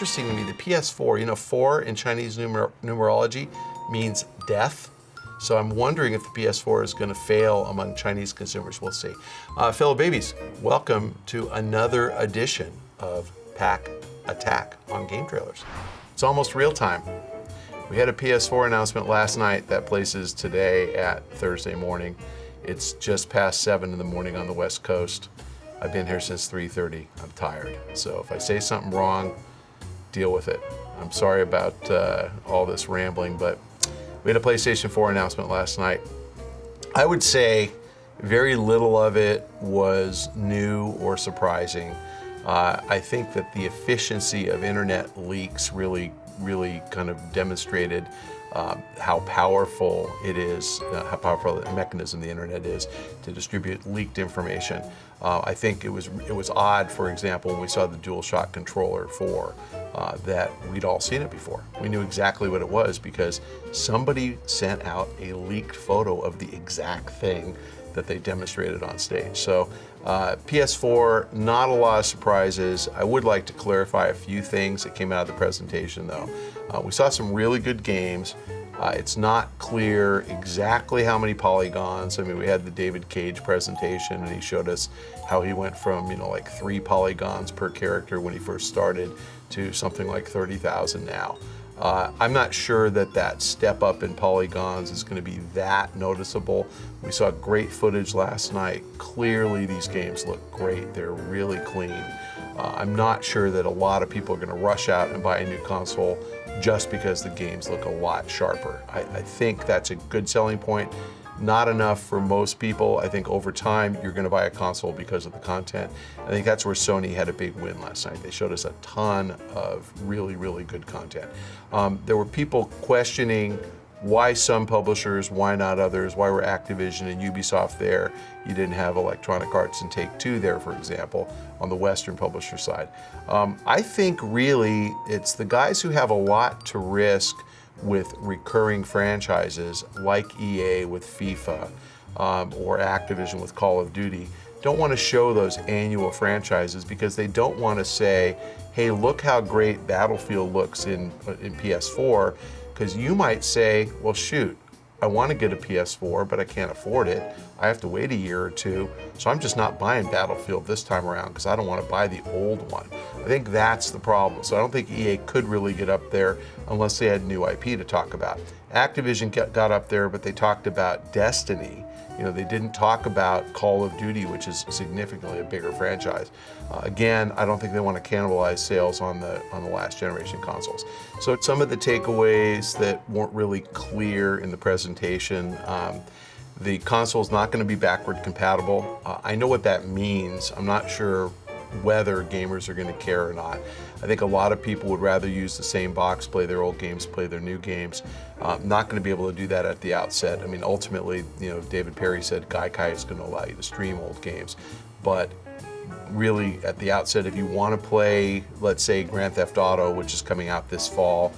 interesting to me, the PS4, you know, 4 in Chinese numerology means death. So I'm wondering if the PS4 is going to fail among Chinese consumers. We'll see. Fellow babies, welcome to another edition of Pach-Attack on GameTrailers. It's almost real time. We had a PS4 announcement last night that places today at Thursday morning. It's just past 7 in the morning on the West Coast. I've been here since 3:30. I'm tired. So if I say something wrong, deal with it. I'm sorry about all this rambling, but we had a PlayStation 4 announcement last night. I would say very little of it was new or surprising. I think that the efficiency of internet leaks really kind of demonstrated how powerful it is, how powerful a mechanism the internet is to distribute leaked information. I think it was odd, for example, when we saw the DualShock controller 4, that we'd all seen it before. We knew exactly what it was because somebody sent out a leaked photo of the exact thing that they demonstrated on stage. So PS4, not a lot of surprises. I would like to clarify a few things that came out of the presentation though. We saw some really good games. It's not clear exactly how many polygons. I mean, we had the David Cage presentation and he showed us how he went from, you know, like 3 polygons per character when he first started to something like 30,000 now. I'm not sure that that step up in polygons is going to be that noticeable. We saw great footage last night. Clearly these games look great. They're really clean. I'm not sure that a lot of people are going to rush out and buy a new console just because the games look a lot sharper. I think that's a good selling point. Not enough for most people. I think over time you're going to buy a console because of the content. I think that's where Sony had a big win last night. They showed us a ton of really good content. There were people questioning why some publishers, why not others, why were Activision and Ubisoft there? You didn't have Electronic Arts and Take-Two there, for example, on the Western publisher side. I think really it's the guys who have a lot to risk with recurring franchises like EA with FIFA or Activision with Call of Duty don't want to show those annual franchises because they don't want to say, hey, look how great Battlefield looks in PS4, because you might say, well, shoot, I want to get a PS4, but I can't afford it. I have to wait a year or two, so I'm just not buying Battlefield this time around because I don't want to buy the old one. I think that's the problem. So I don't think EA could really get up there unless they had new IP to talk about. Activision got up there, but they talked about Destiny. You know, they didn't talk about Call of Duty, which is significantly a bigger franchise. Again, I don't think they want to cannibalize sales on the last generation consoles. So some of the takeaways that weren't really clear in the presentation, the console is not going to be backward compatible. I know what that means. I'm not sure whether gamers are going to care or not. I think a lot of people would rather use the same box, play their old games, play their new games. Not going to be able to do that at the outset. I mean, ultimately, you know, David Perry said Gaikai is going to allow you to stream old games, but really at the outset, if you want to play, let's say, Grand Theft Auto, which is coming out this fall,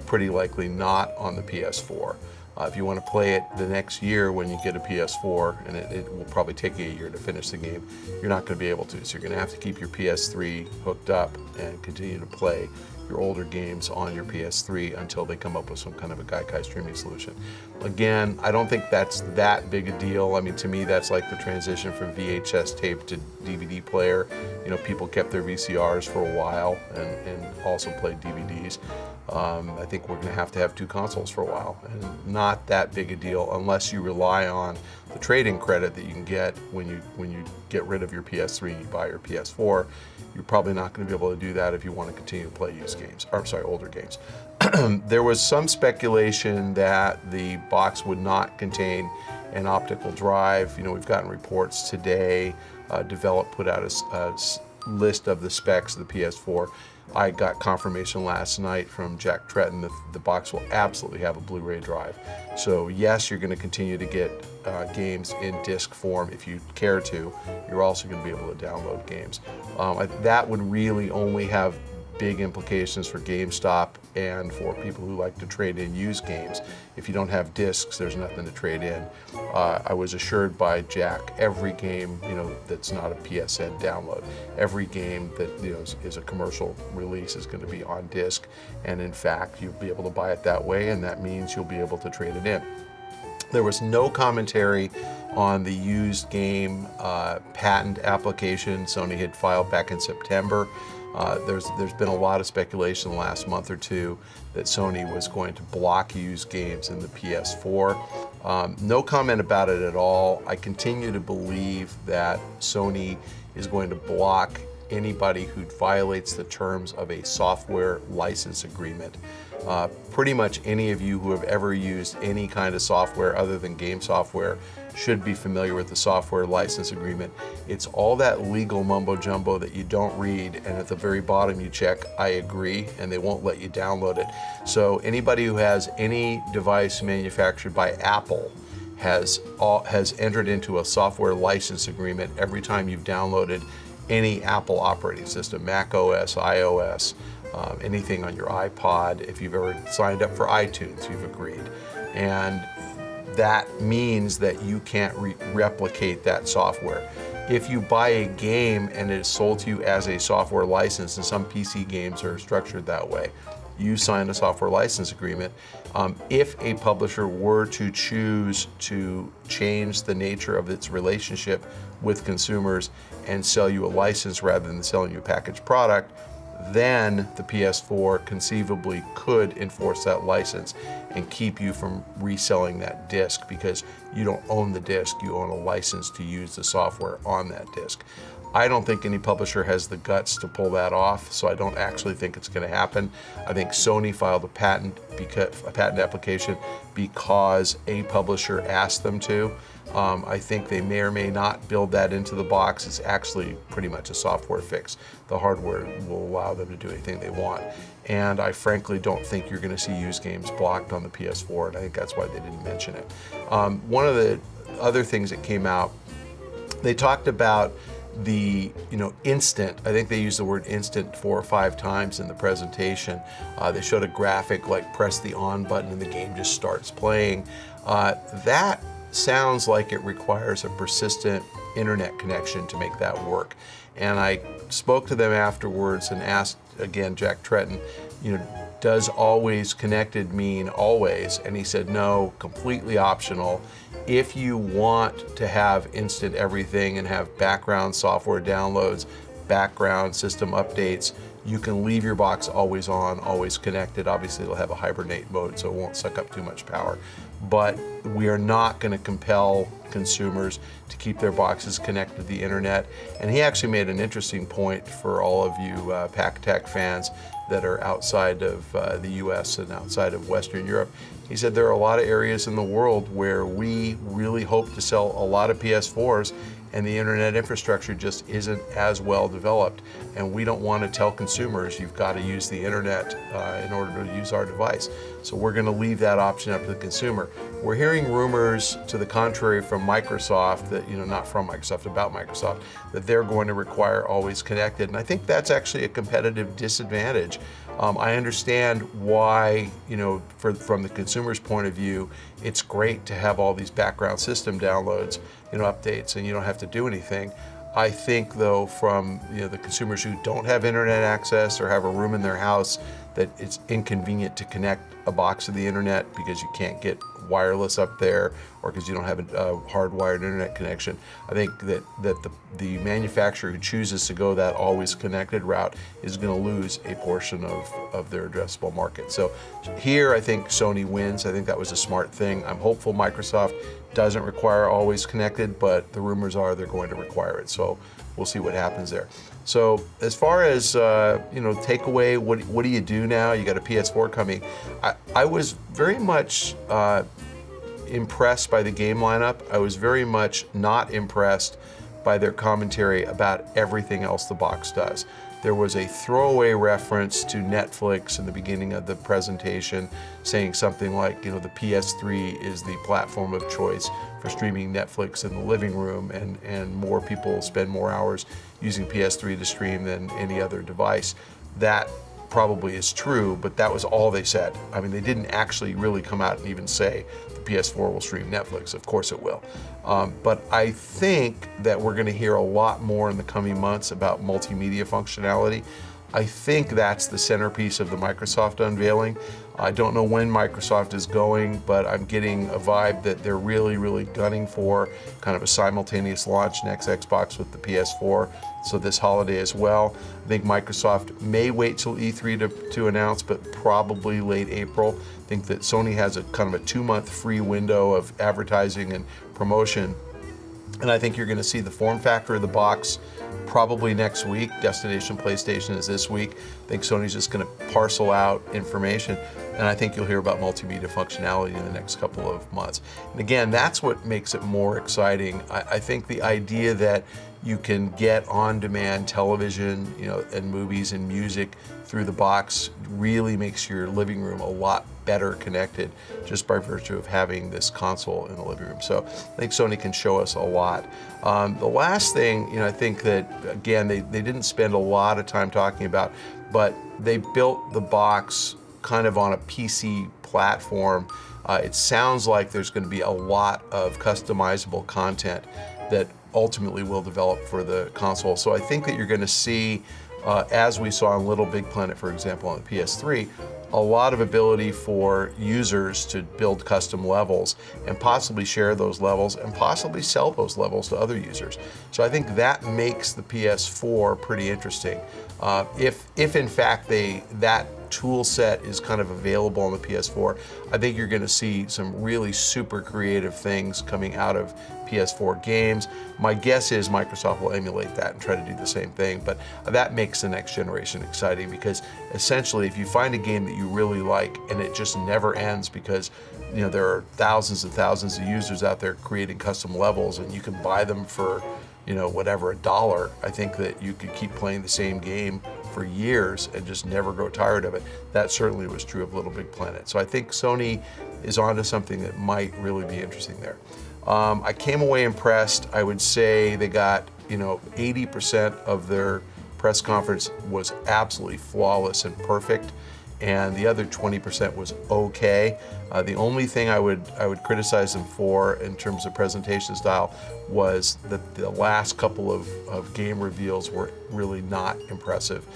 pretty likely not on the PS4. If you want to play it the next year when you get a PS4, and it will probably take you a year to finish the game, you're not going to be able to. So you're going to have to keep your PS3 hooked up and continue to play your older games on your PS3 until they come up with some kind of a Gaikai streaming solution. Again, I don't think that's that big a deal. I mean, to me, that's like the transition from VHS tape to DVD player. You know, people kept their VCRs for a while and also played DVDs. I think we're going to have 2 consoles for a while, and not that big a deal unless you rely on the trade-in credit that you can get when you get rid of your PS3 and you buy your PS4. You're probably not going to be able to do that if you want to continue to play used games, or sorry, older games. There was some speculation that the box would not contain an optical drive. You know, we've gotten reports today. Develop put out a list of the specs of the PS4. I got confirmation last night from Jack Tretton that the box will absolutely have a Blu-ray drive. So yes, you're going to continue to get games in disc form if you care to. You're also going to be able to download games. That would really only have big implications for GameStop and for people who like to trade in used games. If you don't have discs, there's nothing to trade in. I was assured by Jack, every game that's not a PSN download, every game that is a commercial release is going to be on disc, and in fact you'll be able to buy it that way, and that means you'll be able to trade it in. There was no commentary on the used game patent application Sony had filed back in September. There's been a lot of speculation in the last month or two that Sony was going to block used games in the PS4. No comment about it at all. I continue to believe that Sony is going to block anybody who violates the terms of a software license agreement. Pretty much any of you who have ever used any kind of software other than game software should be familiar with the software license agreement. It's all that legal mumbo jumbo that you don't read, and at the very bottom you check I agree, and they won't let you download it. So anybody who has any device manufactured by Apple has entered into a software license agreement every time you've downloaded any Apple operating system, Mac OS, iOS, anything on your iPod. If you've ever signed up for iTunes, you've agreed. And that means that you can't replicate that software. If you buy a game and it is sold to you as a software license, and some PC games are structured that way, you sign a software license agreement. If a publisher were to choose to change the nature of its relationship with consumers and sell you a license rather than selling you a packaged product, then the PS4 conceivably could enforce that license and keep you from reselling that disc, because you don't own the disc, you own a license to use the software on that disc. I don't think any publisher has the guts to pull that off, so I don't actually think it's going to happen. I think Sony filed a patent application because a publisher asked them to. I think they may or may not build that into the box. It's actually pretty much a software fix. The hardware will allow them to do anything they want. And I frankly don't think you're going to see used games blocked on the PS4, and I think that's why they didn't mention it. One of the other things that came out, they talked about the instant. I think they used the word instant 4 or 5 times in the presentation. They showed a graphic like press the on button and the game just starts playing. That sounds like it requires a persistent internet connection to make that work. And I spoke to them afterwards and asked again, Jack Tretton, does always connected mean always? And he said, no, completely optional. If you want to have instant everything and have background software downloads, background system updates, you can leave your box always on, always connected. Obviously, it'll have a hibernate mode, so it won't suck up too much power. But we are not going to compel consumers to keep their boxes connected to the internet. And he actually made an interesting point for all of you Pach-Attack fans that are outside of the US and outside of Western Europe. He said there are a lot of areas in the world where we really hope to sell a lot of PS4s, and the internet infrastructure just isn't as well developed. And we don't want to tell consumers you've got to use the internet in order to use our device. So we're going to leave that option up to the consumer. We're hearing rumors to the contrary from Microsoft that, not from Microsoft, about Microsoft, that they're going to require always connected. And I think that's actually a competitive disadvantage. I understand why, from the consumer's point of view, it's great to have all these background system downloads, updates, and you don't have to do anything. I think, though, from the consumers who don't have internet access or have a room in their house that it's inconvenient to connect a box to the internet because you can't get wireless up there or because you don't have a hardwired internet connection. I think that the manufacturer who chooses to go that always connected route is going to lose a portion of their addressable market. So here I think Sony wins. I think that was a smart thing. I'm hopeful Microsoft doesn't require always connected, but the rumors are they're going to require it. So we'll see what happens there. So as far as takeaway, what do you do now? You got a PS4 coming. I was very much impressed by the game lineup. I was very much not impressed by their commentary about everything else the box does. There was a throwaway reference to Netflix in the beginning of the presentation, saying something like, the PS3 is the platform of choice for streaming Netflix in the living room, and more people spend more hours using PS3 to stream than any other device. That probably is true, but that was all they said. I mean, they didn't actually really come out and even say the PS4 will stream Netflix. Of course it will. But I think that we're going to hear a lot more in the coming months about multimedia functionality. I think that's the centerpiece of the Microsoft unveiling. I don't know when Microsoft is going, but I'm getting a vibe that they're really, really gunning for kind of a simultaneous launch next Xbox with the PS4, so this holiday as well. I think Microsoft may wait till E3 to announce, but probably late April. I think that Sony has a kind of a 2-month free window of advertising and promotion. And I think you're going to see the form factor of the box probably next week. Destination PlayStation is this week. I think Sony's just going to parcel out information. And I think you'll hear about multimedia functionality in the next couple of months. And again, that's what makes it more exciting. I think the idea that you can get on-demand television, and movies and music through the box really makes your living room a lot better connected just by virtue of having this console in the living room. So I think Sony can show us a lot. The last thing, I think that, again, they didn't spend a lot of time talking about, but they built the box kind of on a PC platform. It sounds like there's going to be a lot of customizable content that ultimately will develop for the console. So I think that you're going to see, as we saw on Little Big Planet, for example, on the PS3, a lot of ability for users to build custom levels and possibly share those levels and possibly sell those levels to other users. So I think that makes the PS4 pretty interesting. If in fact that tool set is kind of available on the PS4, I think you're going to see some really super creative things coming out of PS4 games. My guess is Microsoft will emulate that and try to do the same thing, but that makes the next generation exciting, because essentially if you find a game that you really like and it just never ends because there are thousands and thousands of users out there creating custom levels and you can buy them for whatever, $1, I think that you could keep playing the same game for years and just never grow tired of it. That certainly was true of Little Big Planet. So I think Sony is onto something that might really be interesting there. I came away impressed. I would say they got 80% of their press conference was absolutely flawless and perfect, and the other 20% was okay. The only thing I would criticize them for in terms of presentation style was that the last couple of game reveals were really not impressive.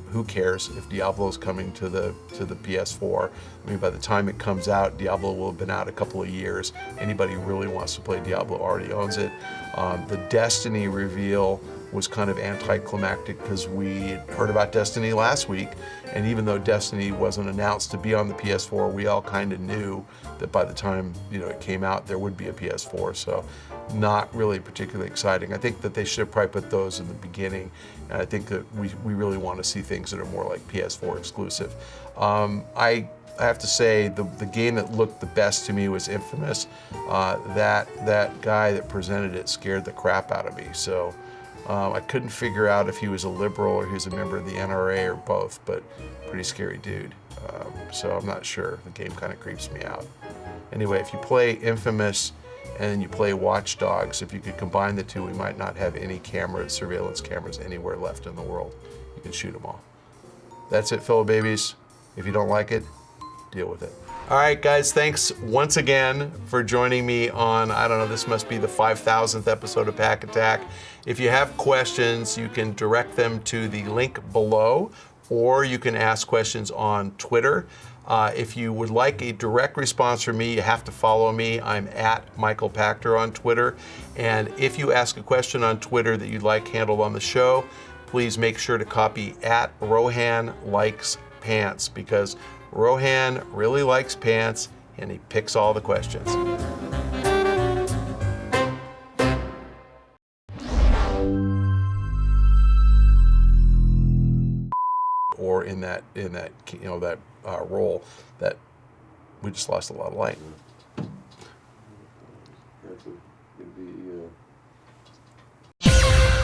Who cares if Diablo's coming to the PS4? I mean, by the time it comes out, Diablo will have been out a couple of years. Anybody who really wants to play Diablo already owns it. The Destiny reveal was kind of anticlimactic because we heard about Destiny last week, and even though Destiny wasn't announced to be on the PS4, we all kind of knew that by the time it came out there would be a PS4, so not really particularly exciting. I think that they should have probably put those in the beginning, and I think that we really want to see things that are more like PS4 exclusive. I have to say the game that looked the best to me was Infamous. That guy that presented it scared the crap out of me, so I couldn't figure out if he was a liberal or he was a member of the NRA or both, but pretty scary dude. So I'm not sure. The game kind of creeps me out. Anyway, if you play Infamous and you play Watch Dogs, if you could combine the two, we might not have any surveillance cameras anywhere left in the world. You can shoot them all. That's it, fellow babies. If you don't like it, deal with it. All right, guys, thanks once again for joining me on, I don't know, this must be the 5,000th episode of Pach-Attack. If you have questions, you can direct them to the link below, or you can ask questions on Twitter. If you would like a direct response from me, you have to follow me. I'm at Michael Pachter on Twitter. And if you ask a question on Twitter that you'd like handled on the show, please make sure to copy at Rohan Likes Pants, because Rohan really likes pants and he picks all the questions. Or in that role that we just lost a lot of light.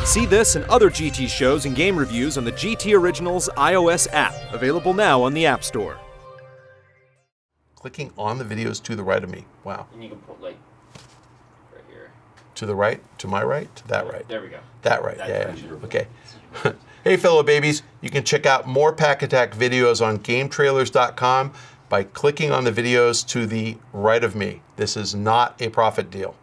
See this and other GT shows and game reviews on the GT Originals iOS app, available now on the App Store. Clicking on the videos to the right of me. Wow. And you can put right here. To the right? To my right? To that right? There we go. That right, That's yeah. Okay. Hey, Hey, fellow babies, you can check out more Pach-Attack videos on GameTrailers.com by clicking on the videos to the right of me. This is not a profit deal.